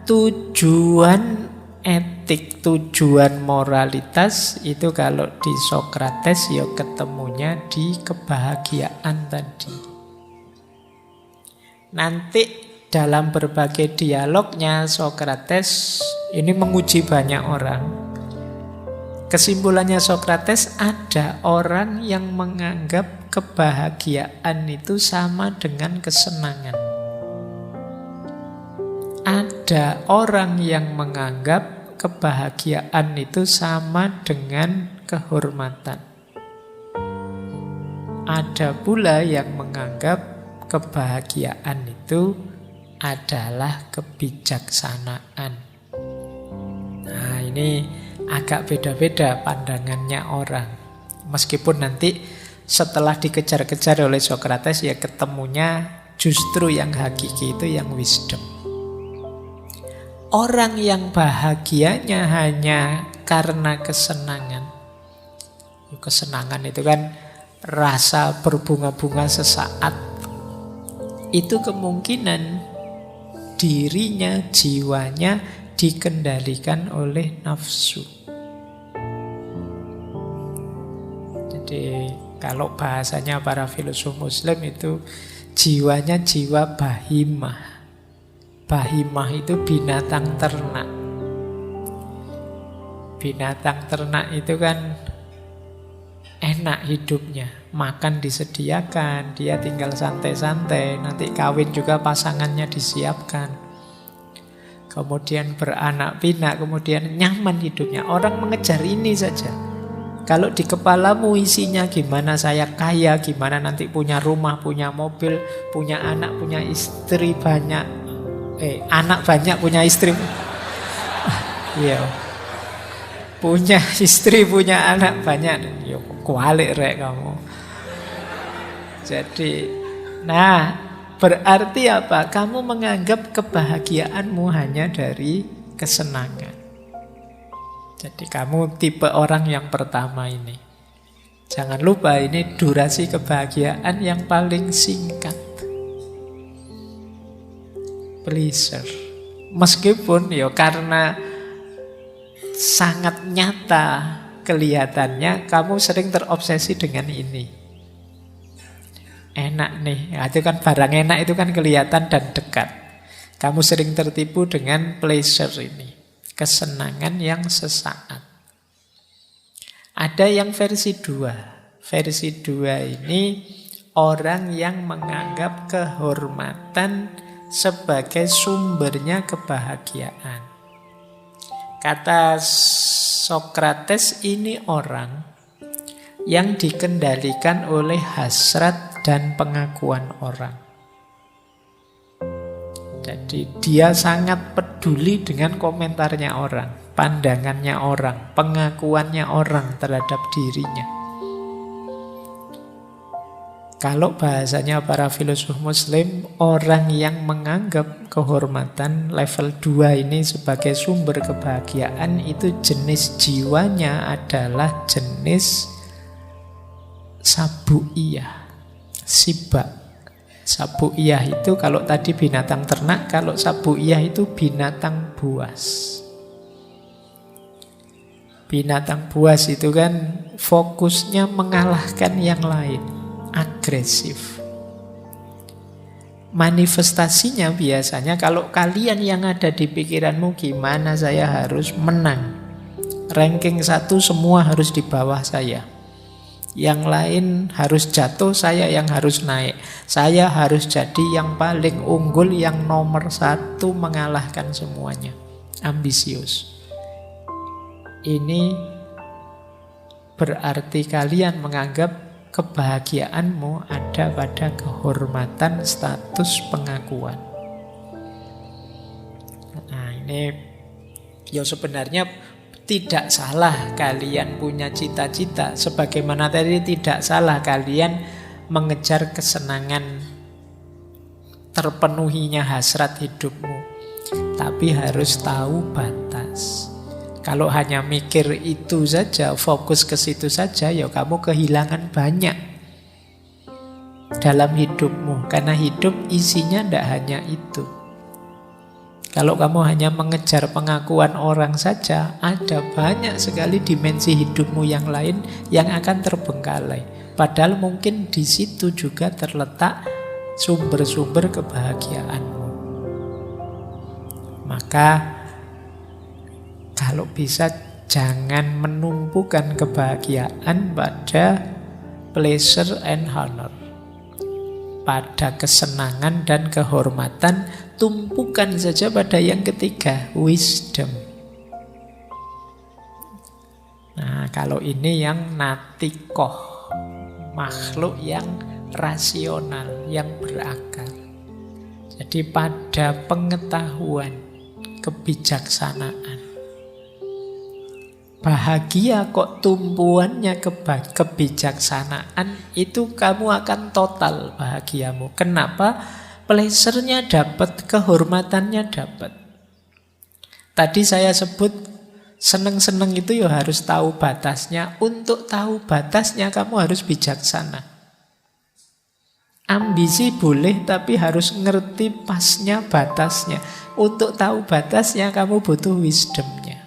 tujuan etik, tujuan moralitas itu kalau di Sokrates ya ketemunya di kebahagiaan tadi. Nanti dalam berbagai dialognya Sokrates ini menguji banyak orang. Kesimpulannya Sokrates, ada orang yang menganggap kebahagiaan itu sama dengan kesenangan. Ada orang yang menganggap kebahagiaan itu sama dengan kehormatan. Ada pula yang menganggap kebahagiaan itu adalah kebijaksanaan. Nah, ini agak beda-beda pandangannya orang. Meskipun nanti setelah dikejar-kejar oleh Sokrates ya ketemunya justru yang hakiki itu yang wisdom. Orang yang bahagianya hanya karena kesenangan. Kesenangan itu kan rasa berbunga-bunga sesaat. Itu kemungkinan dirinya, jiwanya dikendalikan oleh nafsu. Jadi kalau bahasanya para filosof Muslim itu jiwanya jiwa bahimah. Bahimah itu binatang ternak. Binatang ternak itu kan enak hidupnya. Makan disediakan, dia tinggal santai-santai. Nanti kawin juga pasangannya disiapkan. Kemudian beranak pinak, kemudian nyaman hidupnya. Orang mengejar ini saja. Kalau di kepalamu isinya gimana saya kaya, gimana nanti punya rumah, punya mobil, punya anak, punya istri banyak. Anak banyak, punya istri. Iya. Punya istri, punya anak banyak. Yo, kualik rek kamu. Jadi, nah, berarti apa? Kamu menganggap kebahagiaanmu hanya dari kesenangan. Jadi kamu tipe orang yang pertama ini. Jangan lupa ini durasi kebahagiaan yang paling singkat. Pleasure. Meskipun ya karena sangat nyata kelihatannya kamu sering terobsesi dengan ini. Enak nih, itu kan barang enak itu kan kelihatan dan dekat. Kamu sering tertipu dengan pleasure ini, kesenangan yang sesaat. Ada yang versi 2. Versi 2 ini orang yang menganggap kehormatan sebagai sumbernya kebahagiaan. Kata Sokrates, ini orang yang dikendalikan oleh hasrat dan pengakuan orang. Jadi dia sangat peduli dengan komentarnya orang, pandangannya orang, pengakuannya orang terhadap dirinya. Kalau bahasanya para filosof Muslim, orang yang menganggap kehormatan level 2 ini sebagai sumber kebahagiaan itu jenis jiwanya adalah jenis sabu'iyah, sibak. Sabu'iyah itu kalau tadi binatang ternak, kalau sabu'iyah itu binatang buas. Binatang buas itu kan fokusnya mengalahkan yang lain. Agresif. Manifestasinya biasanya kalau kalian yang ada di pikiranmu gimana saya harus menang, ranking 1 semua harus di bawah saya, yang lain harus jatuh, saya yang harus naik, saya harus jadi yang paling unggul, yang nomor 1 mengalahkan semuanya. Ambisius. Ini berarti kalian menganggap kebahagiaanmu ada pada kehormatan, status, pengakuan. Nah ini ya sebenarnya tidak salah kalian punya cita-cita. Sebagaimana tadi tidak salah kalian mengejar kesenangan, terpenuhinya hasrat hidupmu. Tapi harus tahu batas. Kalau hanya mikir itu saja, fokus ke situ saja, ya kamu kehilangan banyak dalam hidupmu. Karena hidup isinya tidak hanya itu. Kalau kamu hanya mengejar pengakuan orang saja, ada banyak sekali dimensi hidupmu yang lain yang akan terbengkalai. Padahal mungkin di situ juga terletak sumber-sumber kebahagiaanmu. Maka kalau bisa jangan menumpukan kebahagiaan pada pleasure and honor, pada kesenangan dan kehormatan. Tumpukan saja pada yang ketiga, wisdom. Nah, kalau ini yang natikoh, makhluk yang rasional, yang berakal. Jadi pada pengetahuan, kebijaksanaan. Bahagia kok tumpuannya kebijaksanaan, itu kamu akan total bahagiamu. Kenapa? Pleasure-nya dapat, kehormatannya dapat. Tadi saya sebut seneng-seneng itu ya harus tahu batasnya. Untuk tahu batasnya kamu harus bijaksana. Ambisi boleh tapi harus ngerti pasnya, batasnya. Untuk tahu batasnya kamu butuh wisdomnya.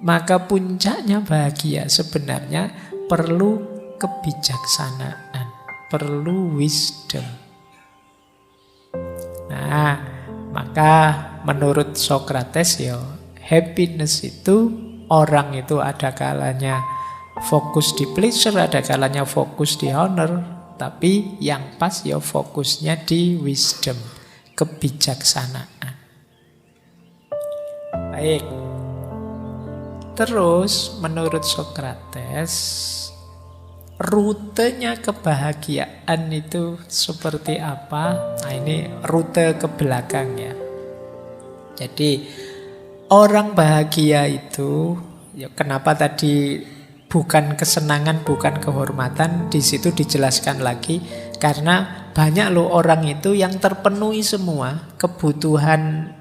Maka puncaknya bahagia sebenarnya perlu kebijaksanaan, perlu wisdom. Nah, maka menurut Socrates ya, happiness itu, orang itu ada kalanya fokus di pleasure, ada kalanya fokus di honor, tapi yang pas ya fokusnya di wisdom, kebijaksanaan. Baik. Terus menurut Socrates, rutenya kebahagiaan itu seperti apa? Nah, ini rute ke belakang ya. Jadi orang bahagia itu, ya kenapa tadi bukan kesenangan, bukan kehormatan, di situ dijelaskan lagi. Karena banyak loh orang itu yang terpenuhi semua kebutuhan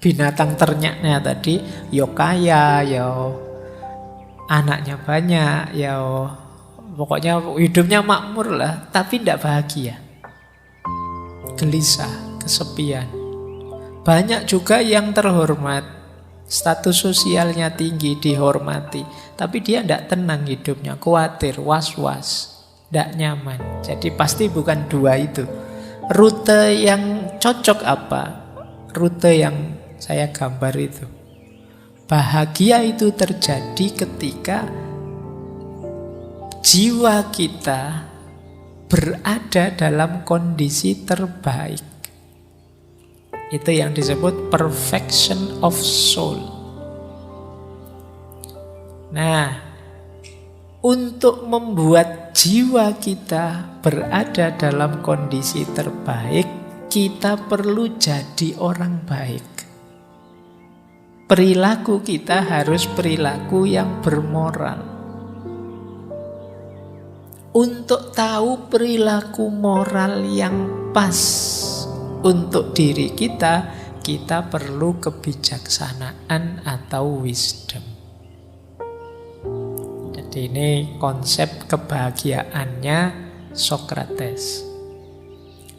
binatang ternaknya tadi, yo kaya, yo anaknya banyak, yo pokoknya hidupnya makmur lah, tapi tidak bahagia. Gelisah, kesepian. Banyak juga yang terhormat, status sosialnya tinggi, dihormati, tapi dia tidak tenang hidupnya, khawatir, was-was, tidak nyaman. Jadi pasti bukan dua itu. Rute yang cocok apa? Rute yang saya gambar itu. Bahagia itu terjadi ketika jiwa kita berada dalam kondisi terbaik. Itu yang disebut perfection of soul. Nah, untuk membuat jiwa kita berada dalam kondisi terbaik, kita perlu jadi orang baik. Perilaku kita harus perilaku yang bermoral. Untuk tahu perilaku moral yang pas untuk diri kita, kita perlu kebijaksanaan atau wisdom. Jadi ini konsep kebahagiaannya Socrates.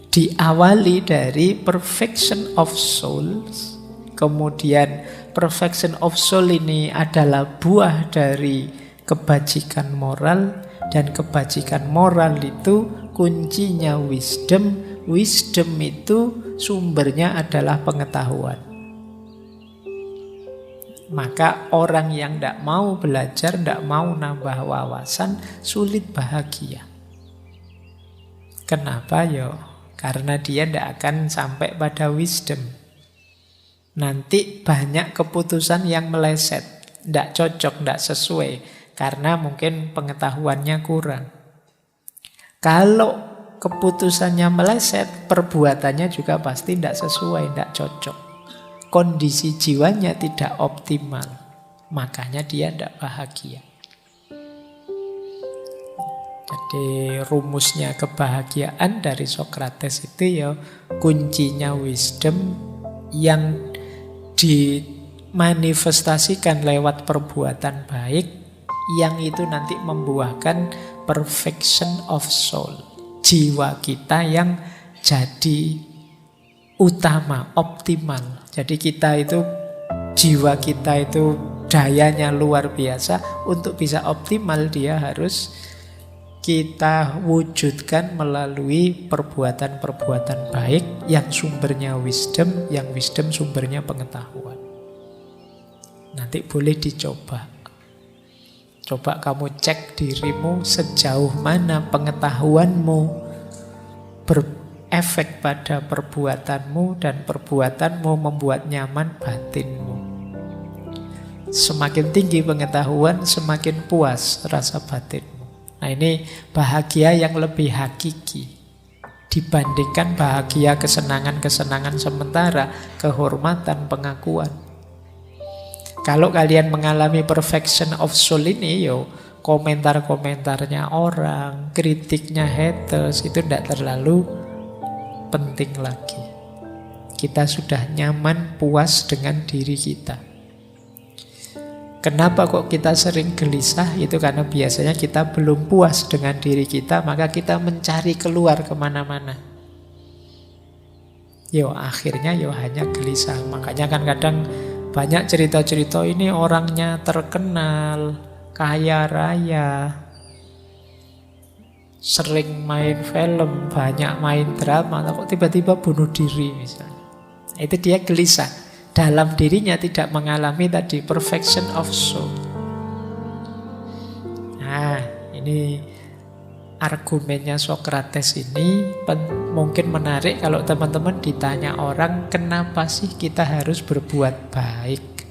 Diawali dari perfection of souls, kemudian perfection of soul ini adalah buah dari kebajikan moral, dan kebajikan moral itu kuncinya wisdom. Wisdom itu sumbernya adalah pengetahuan. Maka orang yang tidak mau belajar, tidak mau nambah wawasan, sulit bahagia. Kenapa yo? Karena dia tidak akan sampai pada wisdom. Nanti banyak keputusan yang meleset, tidak cocok, tidak sesuai. Karena mungkin pengetahuannya kurang. Kalau keputusannya meleset, perbuatannya juga pasti tidak sesuai, tidak cocok. Kondisi jiwanya tidak optimal. Makanya dia tidak bahagia. Jadi rumusnya kebahagiaan dari Socrates itu ya kuncinya wisdom yang dimanifestasikan lewat perbuatan baik, yang itu nanti membuahkan perfection of soul. Jiwa kita yang jadi utama, optimal. Jadi kita itu, jiwa kita itu dayanya luar biasa. Untuk bisa optimal dia harus kita wujudkan melalui perbuatan-perbuatan baik yang sumbernya wisdom, yang wisdom sumbernya pengetahuan. Nanti boleh dicoba. Coba kamu cek dirimu sejauh mana pengetahuanmu berefek pada perbuatanmu dan perbuatanmu membuat nyaman batinmu. Semakin tinggi pengetahuan, semakin puas rasa batinmu. Nah, ini bahagia yang lebih hakiki dibandingkan bahagia kesenangan-kesenangan sementara, kehormatan, pengakuan. Kalau kalian mengalami perfection of soul ini, komentar-komentarnya orang, kritiknya haters, itu tidak terlalu penting lagi. Kita sudah nyaman, puas dengan diri kita. Kenapa kok kita sering gelisah? Itu karena biasanya kita belum puas dengan diri kita, maka kita mencari keluar kemana-mana. Akhirnya hanya gelisah. Makanya kan kadang banyak cerita-cerita ini orangnya terkenal, kaya raya, sering main film, banyak main drama, kok tiba-tiba bunuh diri misalnya. Itu dia gelisah. Dalam dirinya tidak mengalami tadi perfection of soul. Nah, ini argumennya Socrates ini mungkin menarik kalau teman-teman ditanya orang, kenapa sih kita harus berbuat baik?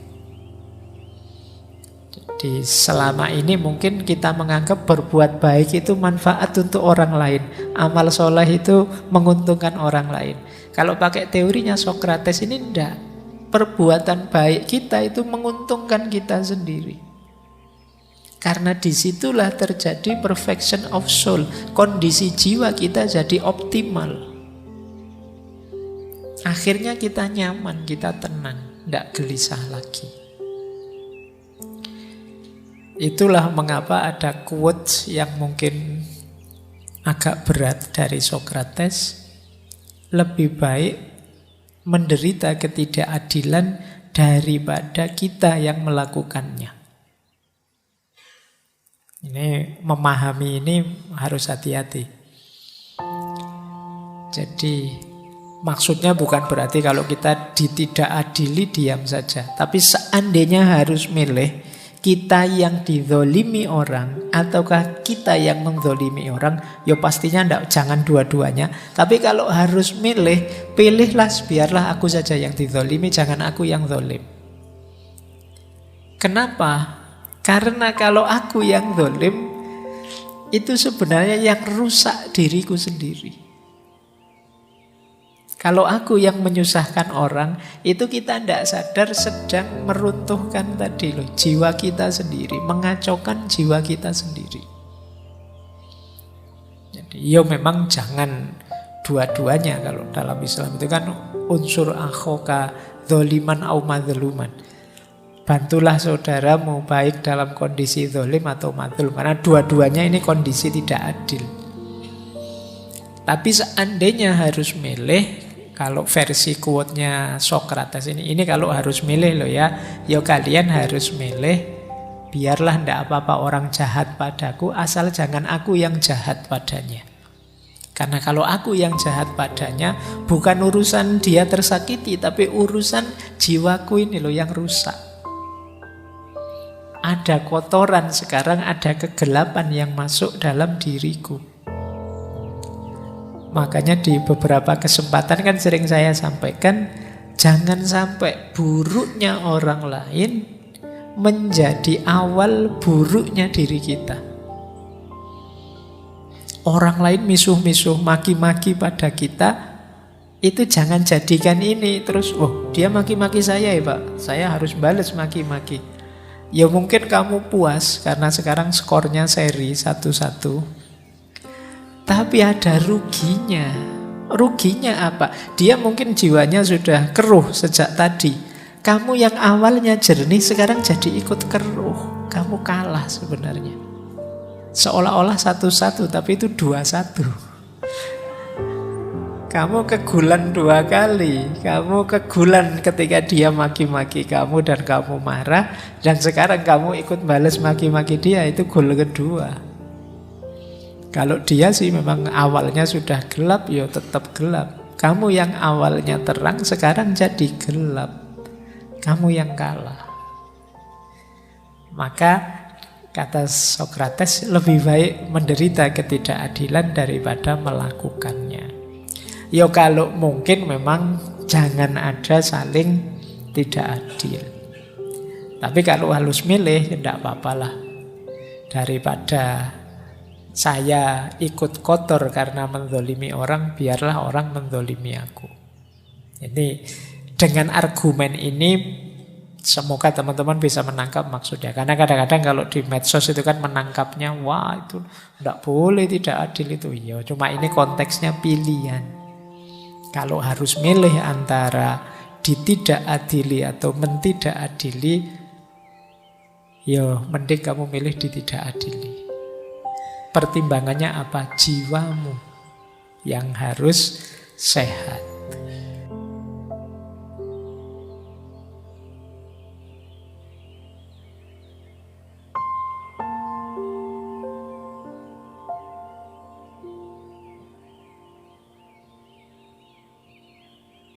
Jadi selama ini mungkin kita menganggap berbuat baik itu manfaat untuk orang lain. Amal soleh itu menguntungkan orang lain. Kalau pakai teorinya Socrates ini enggak. Perbuatan baik kita itu menguntungkan kita sendiri. Karena disitulah terjadi perfection of soul. Kondisi jiwa kita jadi optimal. Akhirnya kita nyaman, kita tenang, tidak gelisah lagi. Itulah mengapa ada quotes yang mungkin agak berat dari Socrates. Lebih baik menderita ketidakadilan daripada kita yang melakukannya. Ini memahami ini harus hati-hati. Jadi maksudnya bukan berarti kalau kita ditidakadili diam saja. Tapi seandainya harus milih, kita yang dizolimi orang ataukah kita yang menzolimi orang, pastinya jangan dua-duanya. Tapi kalau harus milih, pilihlah biarlah aku saja yang dizolimi, jangan aku yang zolim. Kenapa? Karena kalau aku yang zolim, itu sebenarnya yang rusak diriku sendiri. Kalau aku yang menyusahkan orang, itu kita tidak sadar sedang meruntuhkan tadi jiwa kita sendiri, mengacaukan jiwa kita sendiri. Jadi memang jangan dua-duanya. Kalau dalam Islam itu kan unsur akhoka dzoliman au madzluman. Bantulah saudaramu baik dalam kondisi zolim atau madzlum, karena dua-duanya ini kondisi tidak adil. Tapi seandainya harus milih, kalau versi quote-nya Socrates ini kalau harus milih kalian harus milih, biarlah ndak apa-apa orang jahat padaku, asal jangan aku yang jahat padanya. Karena kalau aku yang jahat padanya, bukan urusan dia tersakiti, tapi urusan jiwaku ini yang rusak. Ada kotoran sekarang, ada kegelapan yang masuk dalam diriku. Makanya di beberapa kesempatan kan sering saya sampaikan, jangan sampai buruknya orang lain menjadi awal buruknya diri kita. Orang lain misuh-misuh, maki-maki pada kita, itu jangan jadikan ini terus, dia maki-maki saya ya Pak, saya harus balas maki-maki. Ya mungkin kamu puas karena sekarang skornya seri 1-1. Tapi ada ruginya. Ruginya apa? Dia mungkin jiwanya sudah keruh sejak tadi. Kamu yang awalnya jernih sekarang jadi ikut keruh. Kamu kalah sebenarnya. Seolah-olah 1-1 tapi itu 2-1. Kamu kegulan 2 kali. Kamu kegulan ketika dia maki-maki kamu dan kamu marah. Dan sekarang kamu ikut balas maki-maki dia. Itu gol kedua. Kalau dia sih memang awalnya sudah gelap, ya tetap gelap. Kamu yang awalnya terang sekarang jadi gelap. Kamu yang kalah. Maka kata Sokrates, lebih baik menderita ketidakadilan daripada melakukannya. Ya kalau mungkin memang jangan ada saling tidak adil. Tapi kalau halus milih, ya tidak apa-apa lah. Daripada saya ikut kotor karena menzolimi orang, biarlah orang menzolimi aku. Jadi dengan argumen ini, semoga teman-teman bisa menangkap maksudnya. Karena kadang-kadang kalau di medsos itu kan menangkapnya, wah itu tidak boleh, tidak adil itu. Ya, cuma ini konteksnya pilihan. Kalau harus milih antara ditidakadili atau mentidakadili, ya mending kamu milih ditidakadili. Pertimbangannya apa? Jiwamu yang harus sehat.